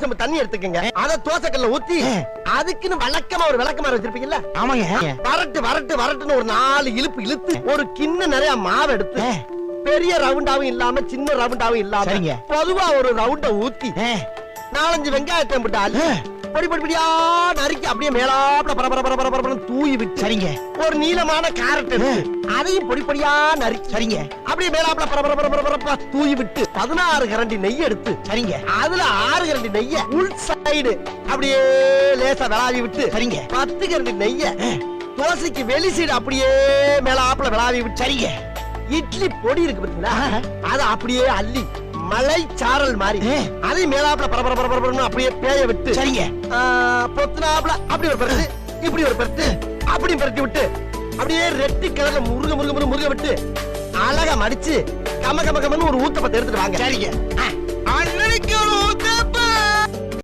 செம்பு தண்ணி எடுத்துக்கங்க. அத தோசைக்கல்ல ஊத்தி அதுக்குன்னு வழக்கமா ஒரு விளக்கமாறு வச்சிருப்பீங்கல்ல? ஆமாங்க. வரட்டு வரட்டு வரட்டுன்னு ஒரு 4 இழுப்பு இழுத்து ஒரு கிண்ண நிறைய மாவு எடுத்து பெரிய ரவுண்டாவும் இல்லாம சின்ன ரவுண்டாவும் இல்லாம பொதுவா ஒரு ரவுண்ட ஊத்தி 4-5 வெங்காயத்தை போட்டு அள்ளி பொடி பொடியா நறுக்கி அப்படியே மேலாப்ல பரபர தூவி விட்டு சரிங்க. ஒரு நீளமான கேரட் அதையும் பொடி பொடியா நறுக்கி சரிங்க. அப்படியே மேலாப்ல பரபர தூவி விட்டு 16 கரண்டி நெய் எடுத்து சரிங்க. அதுல 6 கரண்டி நெய்ய உள் சைடு அப்படியே லேசா விளாவி விட்டு சரிங்க 10 கரண்டி நெய்ய தோசைக்கு வெளி சைடு அப்படியே மேலாப்ல விளாவி விட்டு சரிங்க. இட்லி பொடி இருக்கு பாத்தீங்களா, அத அப்படியே அள்ளி மலை சாரல் மாதிரி அதை மேலாப்ல பரபர அப்படியே பேய விட்டு சரிங்க. பொத்துனாப்ல அப்படி ஒரு பரட்டு இப்படி ஒரு பரட்டு அப்படி பரட்டி விட்டு அப்படியே ரெட்டி கலர்ல முருக விட்டு அழகா மடிச்சு கம கம கமன்னு ஒரு ஊத்தப்பத்தை எடுத்துட்டு வாங்க. சரிங்க.